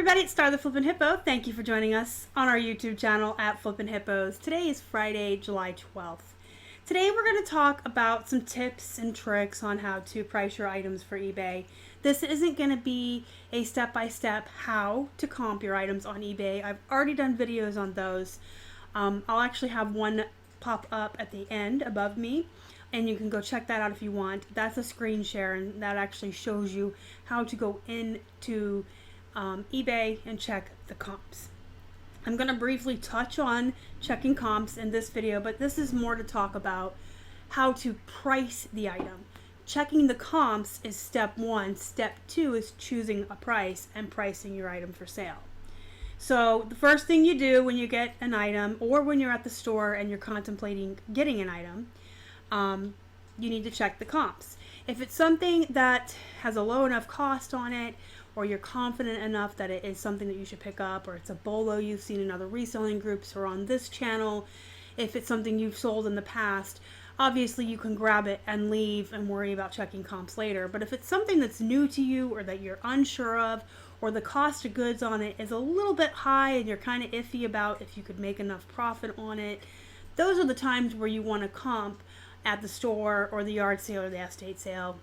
everybody, it's Star the Flippin' Hippo. Thank you for joining us on our YouTube channel at Flippin' Hippos. Today is Friday, July 12th. Today we're going to talk about some tips and tricks on how to price your items for eBay. This isn't going to be a step-by-step how to comp your items on eBay. I've already done videos on those. I'll actually have one pop up at the end above me, and you can go check that out if you want. That's a screen share, and that actually shows you how to go into eBay and check the comps. I'm going to briefly touch on checking comps in this video, but this is more to talk about how to price the item. Checking the comps is step one. Step two is choosing a price and pricing your item for sale. So the first thing you do when you get an item, or when you're at the store and you're contemplating getting an item, you need to check the comps. If it's something that has a low enough cost on it, or you're confident enough that it is something that you should pick up, or it's a bolo you've seen in other reselling groups or on this channel, if it's something you've sold in the past, obviously you can grab it and leave and worry about checking comps later. But if it's something that's new to you, or that you're unsure of, or the cost of goods on it is a little bit high and you're kind of iffy about if you could make enough profit on it, those are the times where you want to comp at the store or the yard sale or the estate sale.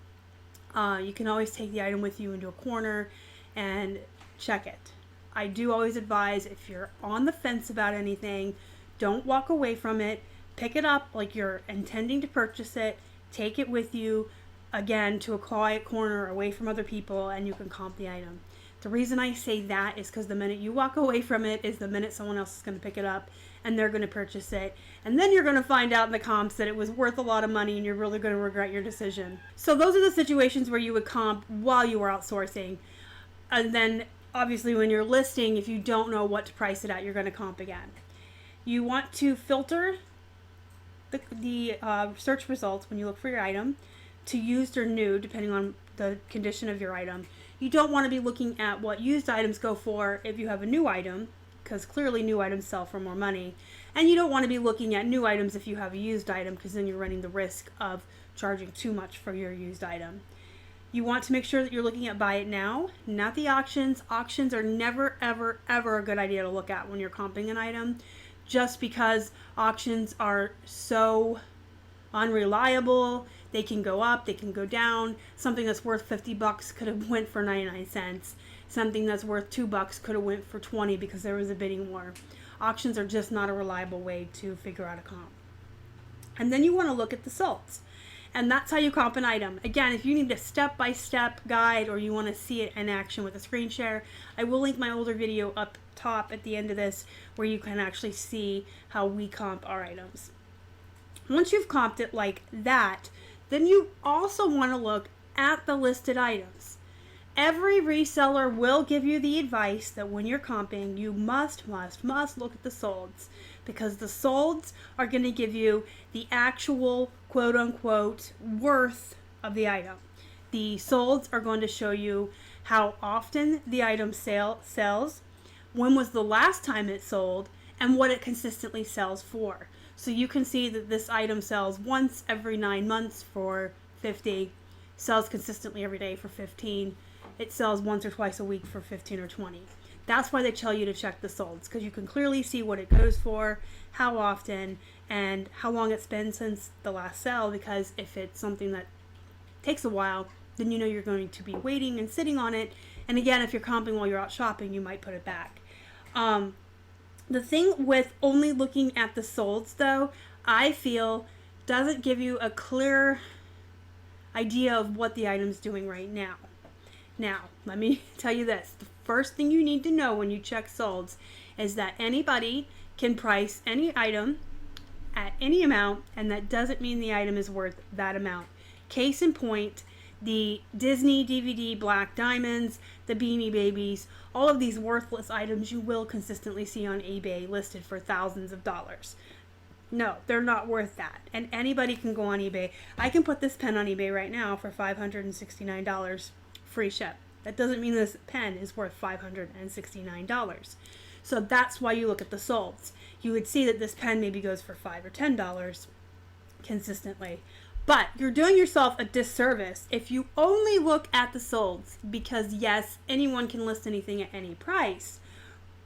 You can always take the item with you into a corner and check it. I do always advise, if you're on the fence about anything, don't walk away from it. Pick it up like you're intending to purchase it. Take it with you, again, to a quiet corner away from other people, and you can comp the item. The reason I say that is because the minute you walk away from it is the minute someone else is going to pick it up and they're going to purchase it. And then you're going to find out in the comps that it was worth a lot of money and you're really going to regret your decision. So those are the situations where you would comp while you were outsourcing. And then obviously when you're listing, if you don't know what to price it at, you're going to comp again. You want to filter the search results when you look for your item to used or new, depending on the condition of your item. You don't want to be looking at what used items go for if you have a new item, because clearly new items sell for more money. And you don't want to be looking at new items if you have a used item, because then you're running the risk of charging too much for your used item. You want to make sure that you're looking at buy it now, not the auctions. Auctions are never, ever, ever a good idea to look at when you're comping an item, just because auctions are so unreliable. They can go up, they can go down. Something that's worth $50 could have went for 99 cents. Something that's worth $2 could have went for 20 because there was a bidding war. Auctions are just not a reliable way to figure out a comp. And then you want to look at the solds. And that's how you comp an item. Again, if you need a step-by-step guide, or you want to see it in action with a screen share, I will link my older video up top at the end of this where you can actually see how we comp our items. Once you've comped it like that, then you also want to look at the listed items. Every reseller will give you the advice that when you're comping, you must look at the solds, because the solds are going to give you the actual quote-unquote worth of the item. The solds are going to show you how often the item sells, when was the last time it sold, and what it consistently sells for. So you can see that this item sells once every 9 months for $50, sells consistently every day for $15. It sells once or twice a week for $15 or $20. That's why they tell you to check the solds, because you can clearly see what it goes for, how often, and how long it's been since the last sale. Because if it's something that takes a while, then you know you're going to be waiting and sitting on it. And again, if you're comping while you're out shopping, you might put it back. The thing with only looking at the solds, though, I feel doesn't give you a clear idea of what the item's doing right now. Now, let me tell you this. The first thing you need to know when you check solds is that anybody can price any item at any amount, and that doesn't mean the item is worth that amount. Case in point, the Disney DVD Black Diamonds, the Beanie Babies, all of these worthless items you will consistently see on eBay listed for thousands of dollars. No, they're not worth that. And anybody can go on eBay. I can put this pen on eBay right now for $569, free ship. That doesn't mean this pen is worth $569. So that's why you look at the solds. You would see that this pen maybe goes for $5 or $10 consistently. But you're doing yourself a disservice if you only look at the solds, because yes, anyone can list anything at any price,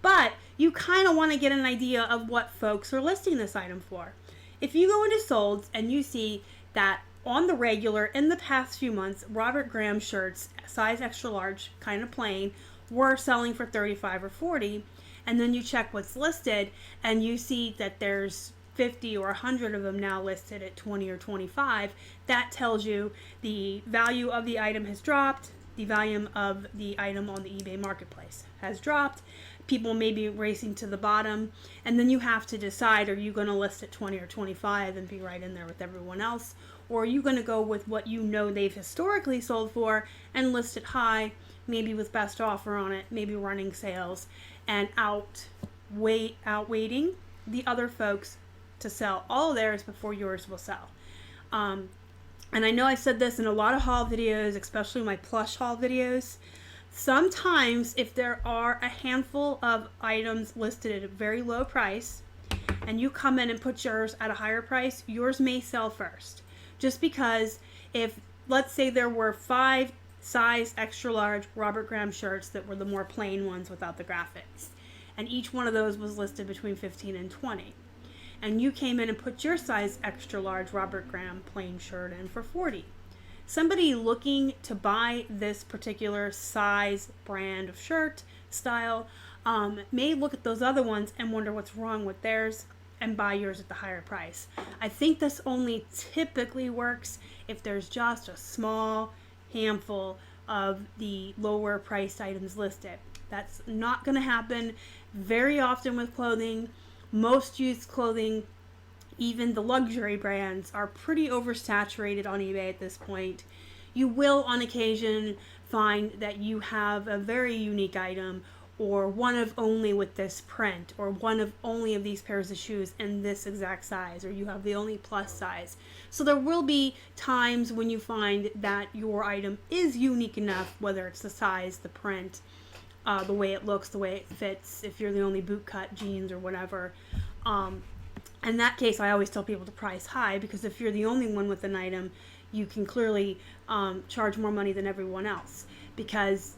but you kind of want to get an idea of what folks are listing this item for. If you go into solds and you see that on the regular in the past few months, Robert Graham shirts, size extra large, kind of plain, were selling for $35 or $40, and then you check what's listed and you see that there's 50 or 100 of them now listed at 20 or 25, that tells you the value of the item has dropped, the value of the item on the eBay marketplace has dropped, people may be racing to the bottom, and then you have to decide, are you going to list at 20 or 25 and be right in there with everyone else, or are you going to go with what you know they've historically sold for and list it high, maybe with best offer on it, maybe running sales, and outweighting the other folks to sell all of theirs before yours will sell. And I know I said this in a lot of haul videos, especially my Plush haul videos. Sometimes if there are a handful of items listed at a very low price and you come in and put yours at a higher price, yours may sell first. Just because if, let's say there were 5 size extra large Robert Graham shirts that were the more plain ones without the graphics, and each one of those was listed between 15 and 20. And you came in and put your size extra large Robert Graham plain shirt in for 40. Somebody looking to buy this particular size brand of shirt style may look at those other ones and wonder what's wrong with theirs and buy yours at the higher price. I think this only typically works if there's just a small handful of the lower priced items listed. That's not going to happen very often with clothing. Most used clothing, even the luxury brands, are pretty oversaturated on eBay at this point. You will on occasion find that you have a very unique item, or one of only with this print, or one of only of these pairs of shoes in this exact size, or you have the only plus size. So there will be times when you find that your item is unique enough, whether it's the size, the print, the way it looks, the way it fits, if you're the only bootcut jeans or whatever. In that case, I always tell people to price high, because if you're the only one with an item, you can clearly charge more money than everyone else. Because,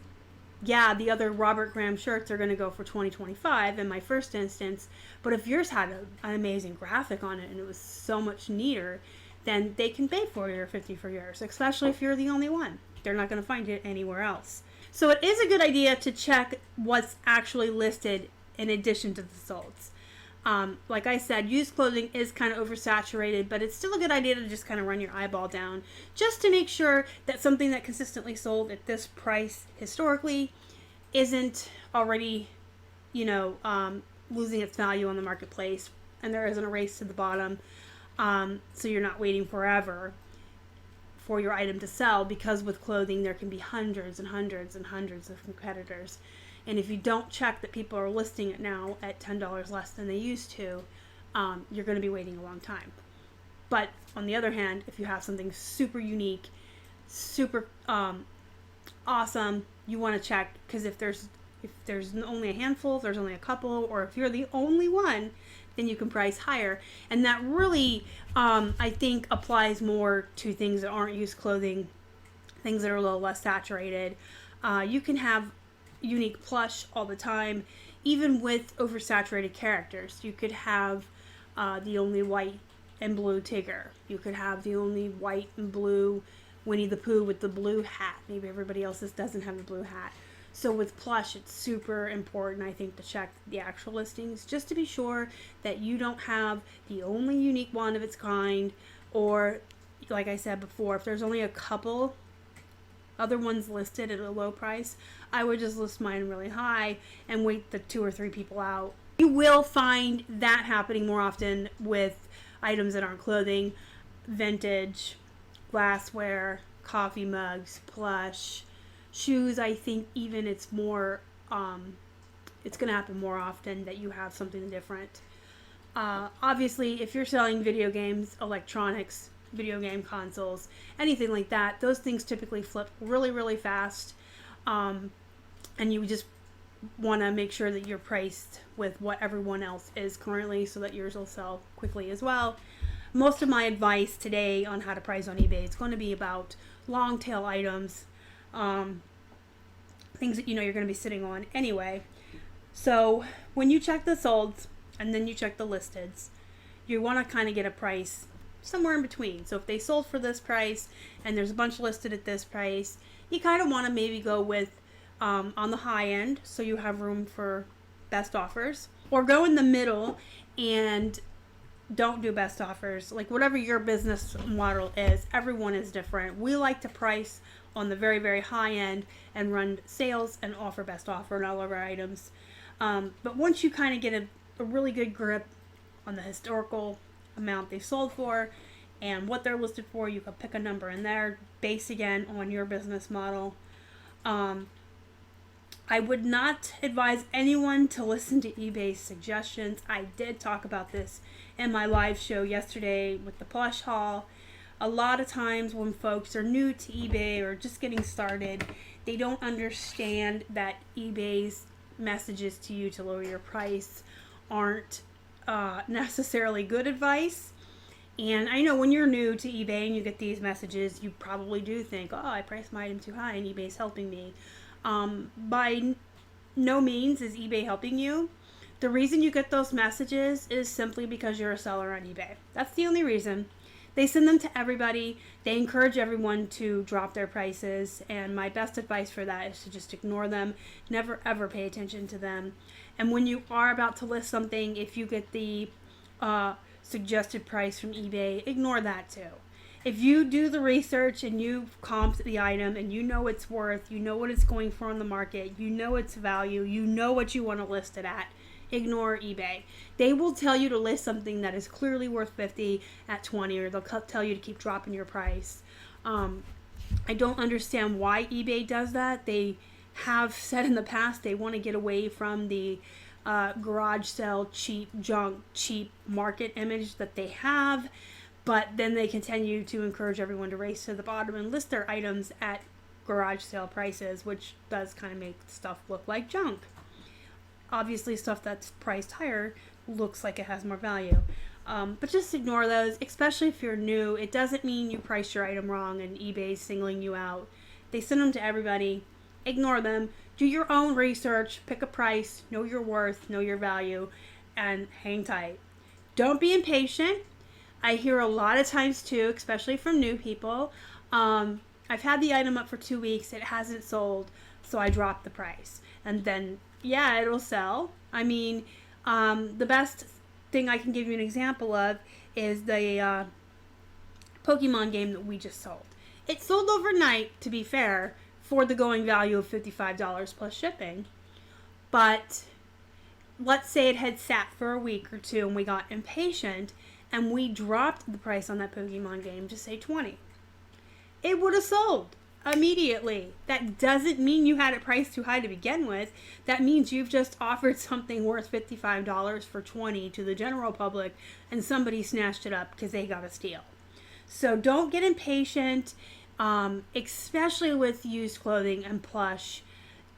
yeah, the other Robert Graham shirts are going to go for $20, $25 in my first instance, but if yours had an amazing graphic on it and it was so much neater, then they can pay $40 or $50 for yours, especially if you're the only one. They're not going to find it anywhere else. So it is a good idea to check what's actually listed in addition to the solds. Like I said, used clothing is kind of oversaturated, but it's still a good idea to just kind of run your eyeball down just to make sure that something that consistently sold at this price historically isn't already, losing its value on the marketplace, and there isn't a race to the bottom. So you're not waiting forever for your item to sell, because with clothing there can be hundreds and hundreds and hundreds of competitors. And if you don't check that people are listing it now at $10 less than they used to, you're going to be waiting a long time. But on the other hand, if you have something super unique, super awesome, you want to check, because if there's only a handful, if there's only a couple, or if you're the only one, then you can price higher. And that really, I think, applies more to things that aren't used clothing, things that are a little less saturated. You can have unique plush all the time, even with oversaturated characters. You could have the only white and blue Tigger. You could have the only white and blue Winnie the Pooh with the blue hat. Maybe everybody else's doesn't have the blue hat. So with plush, it's super important, I think, to check the actual listings just to be sure that you don't have the only unique one of its kind, or, like I said before, if there's only a couple other ones listed at a low price, I would just list mine really high and wait the 2 or 3 people out. You will find that happening more often with items that aren't clothing, vintage, glassware, coffee mugs, plush, shoes. I think even it's more, it's going to happen more often that you have something different. Obviously, if you're selling video games, electronics, video game consoles, anything like that, those things typically flip really, really fast. And you just want to make sure that you're priced with what everyone else is currently so that yours will sell quickly as well. most of my advice today on how to price on eBay is going to be about long tail items, things that you know you're going to be sitting on anyway. So when you check the solds and then you check the listeds, you want to kind of get a price somewhere in between. So if they sold for this price and there's a bunch listed at this price, you kind of want to maybe go with on the high end so you have room for best offers, or go in the middle and don't do best offers. Like whatever your business model is, everyone is different. We like to price on the very, very high end and run sales and offer best offer on all of our items. But once you kind of get a really good grip on the historical amount they sold for and what they're listed for, you can pick a number in there based again on your business model. I would not advise anyone to listen to eBay's suggestions. I did talk about this in my live show yesterday with the Plush haul. A lot of times when folks are new to eBay or just getting started, they don't understand that eBay's messages to you to lower your price aren't necessarily good advice. And I know when you're new to eBay and you get these messages, you probably do think, oh, I priced my item too high and eBay's helping me. By no means is eBay helping you. The reason you get those messages is simply because you're a seller on eBay. That's the only reason. They send them to everybody. They encourage everyone to drop their prices. And my best advice for that is to just ignore them. Never ever pay attention to them. And when you are about to list something, if you get the suggested price from eBay, ignore that too. If you do the research and you comp the item and you know its worth, you know what it's going for on the market, you know its value, you know what you want to list it at, ignore eBay. They will tell you to list something that is clearly worth 50 at 20, or they'll tell you to keep dropping your price. I don't understand why eBay does that. They have said in the past they want to get away from the garage sale, cheap junk, cheap market image that they have. But then they continue to encourage everyone to race to the bottom and list their items at garage sale prices, which does kind of make stuff look like junk. Obviously, stuff that's priced higher looks like it has more value. But just ignore those, especially if you're new. It doesn't mean you priced your item wrong and eBay's singling you out. They send them to everybody. Ignore them. Do your own research. Pick a price. Know your worth. Know your value. And hang tight. Don't be impatient. I hear a lot of times too, especially from new people, I've had the item up for 2 weeks, it hasn't sold, so I dropped the price. And then, yeah, it'll sell. I mean, the best thing I can give you an example of is the Pokemon game that we just sold. It sold overnight, to be fair, for the going value of $55 plus shipping. But let's say it had sat for a week or two and we got impatient and we dropped the price on that Pokemon game to say $20. It would have sold immediately. That doesn't mean you had it priced too high to begin with. That means you've just offered something worth $55 for $20 to the general public and somebody snatched it up because they got a steal. So don't get impatient, especially with used clothing and plush.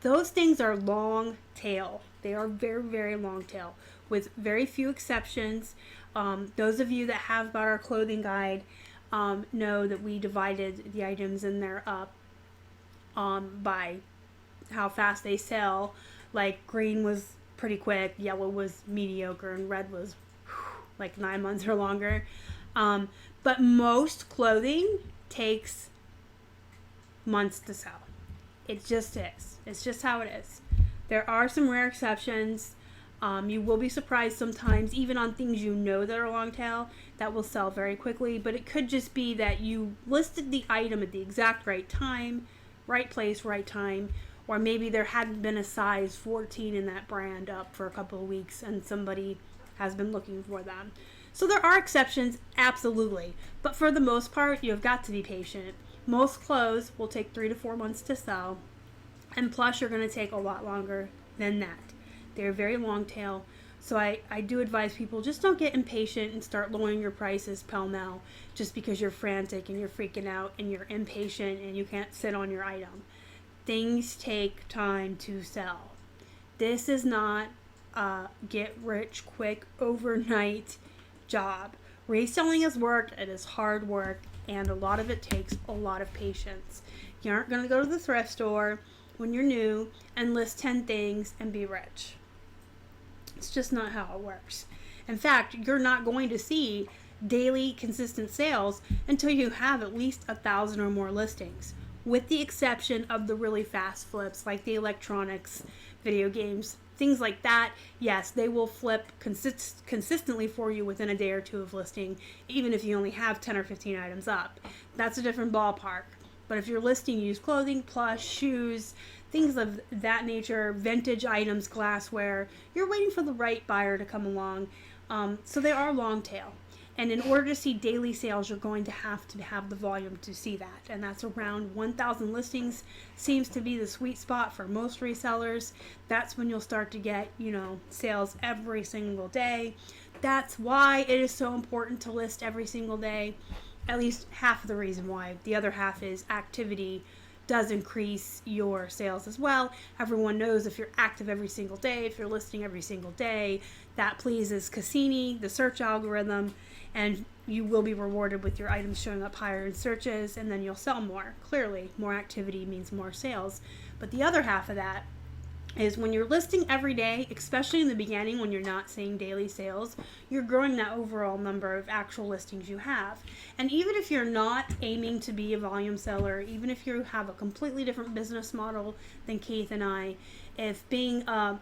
Those things are long tail. They are very, very long tail with very few exceptions. Those of you that have bought our clothing guide know that we divided the items in there up by how fast they sell. Like green was pretty quick, yellow was mediocre, and red was like 9 months or longer. But most clothing takes months to sell. It just is. It's just how it is. There are some rare exceptions. You will be surprised sometimes, even on things you know that are long tail, that will sell very quickly. But it could just be that you listed the item at the exact right time, right place, right time. Or maybe there hadn't been a size 14 in that brand up for a couple of weeks and somebody has been looking for them. So there are exceptions, absolutely. But for the most part, you've got to be patient. Most clothes will take 3 to 4 months to sell. And plush are going to take a lot longer than that. They're very long tail. So I do advise people, just don't get impatient and start lowering your prices pell-mell just because you're frantic and you're freaking out and you're impatient and you can't sit on your item. Things take time to sell. This is not a get rich quick overnight job. Reselling is work, it is hard work, and a lot of it takes a lot of patience. You aren't going to go to the thrift store when you're new and list 10 things and be rich. It's just not how it works. In fact, you're not going to see daily consistent sales until you have at least 1,000 or more listings, with the exception of the really fast flips like the electronics, video games, things like that. Yes, they will flip consistently for you within a day or two of listing, even if you only have 10 or 15 items up. That's a different ballpark. But if you're listing used clothing, plush, shoes, things of that nature, vintage items, glassware, you're waiting for the right buyer to come along. So they are long tail. And in order to see daily sales, you're going to have the volume to see that. And that's around 1,000 listings seems to be the sweet spot for most resellers. That's when you'll start to get, sales every single day. That's why it is so important to list every single day. At least half of the reason why. The other half is activity does increase your sales as well. Everyone knows if you're active every single day, if you're listing every single day, that pleases Cassini, the search algorithm, and you will be rewarded with your items showing up higher in searches, and then you'll sell more. Clearly, more activity means more sales. But the other half of that is when you're listing every day, especially in the beginning when you're not seeing daily sales, you're growing that overall number of actual listings you have. And even if you're not aiming to be a volume seller, even if you have a completely different business model than Keith and I, if being a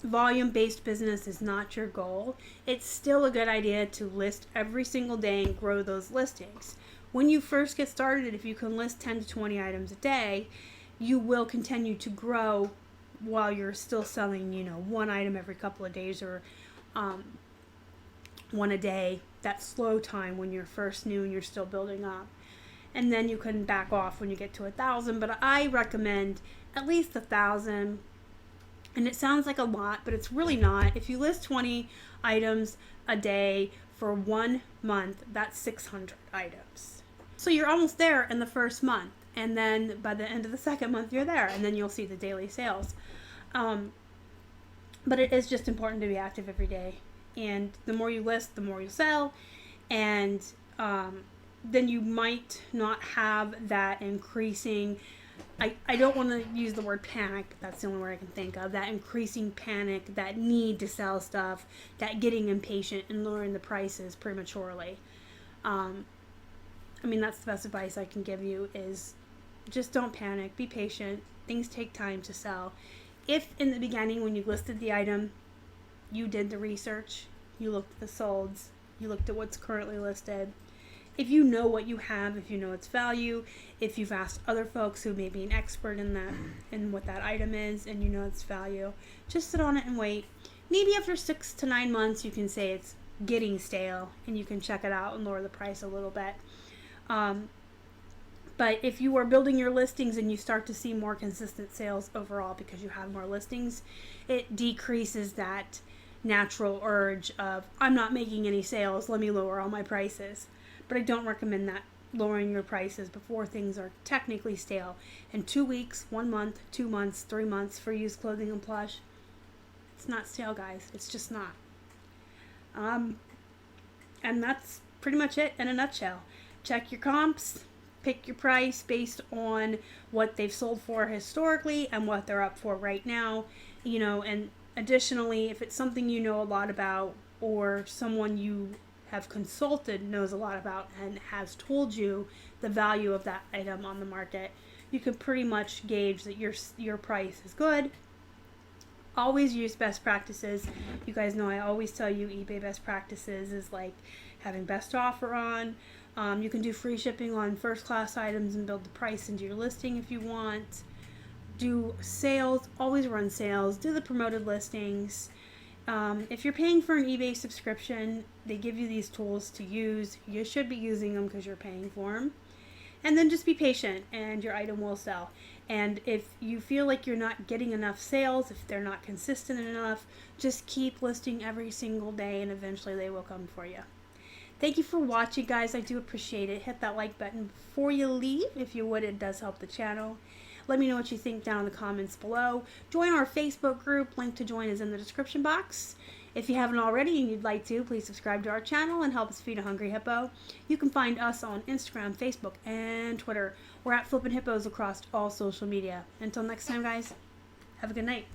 volume-based business is not your goal, it's still a good idea to list every single day and grow those listings. When you first get started, if you can list 10 to 20 items a day, you will continue to grow while you're still selling, one item every couple of days or one a day. That slow time when you're first new and you're still building up. And then you can back off when you get to 1,000, but I recommend at least 1,000. And it sounds like a lot, but it's really not. If you list 20 items a day for 1 month, that's 600 items. So you're almost there in the first month. And then by the end of the second month, you're there. And then you'll see the daily sales. But it is just important to be active every day. And the more you list, the more you sell. And then you might not have that increasing... I don't want to use the word panic, but that's the only word I can think of. That increasing panic, that need to sell stuff, that getting impatient and lowering the prices prematurely. That's the best advice I can give you is just don't panic. Be patient. Things take time to sell. If in the beginning when you listed the item, you did the research, you looked at the solds, you looked at what's currently listed, if you know what you have, if you know its value, if you've asked other folks who may be an expert in that, in what that item is, and you know its value, just sit on it and wait. Maybe after 6 to 9 months, you can say it's getting stale, and you can check it out and lower the price a little bit. But if you are building your listings and you start to see more consistent sales overall because you have more listings, it decreases that natural urge of, I'm not making any sales, let me lower all my prices. But I don't recommend that, lowering your prices before things are technically stale. In 2 weeks, 1 month, 2 months, 3 months for used clothing and plush, it's not stale, guys. It's just not. And that's pretty much it in a nutshell. Check your comps, pick your price based on what they've sold for historically and what they're up for right now. And additionally, if it's something you know a lot about or someone you have consulted knows a lot about and has told you the value of that item on the market, you can pretty much gauge that your price is good. Always use best practices. You guys know I always tell you eBay best practices is like having best offer on. You can do free shipping on first class items and build the price into your listing if you want. Do sales, always run sales, do the promoted listings. If you're paying for an eBay subscription, they give you these tools to use. You should be using them because you're paying for them. And then just be patient and your item will sell. And if you feel like you're not getting enough sales, if they're not consistent enough, just keep listing every single day and eventually they will come for you. Thank you for watching, guys. I do appreciate it. Hit that like button before you leave. If you would, it does help the channel. Let me know what you think down in the comments below. Join our Facebook group. Link to join is in the description box. If you haven't already and you'd like to, please subscribe to our channel and help us feed a hungry hippo. You can find us on Instagram, Facebook, and Twitter. We're at Flippin' Hippos across all social media. Until next time, guys, have a good night.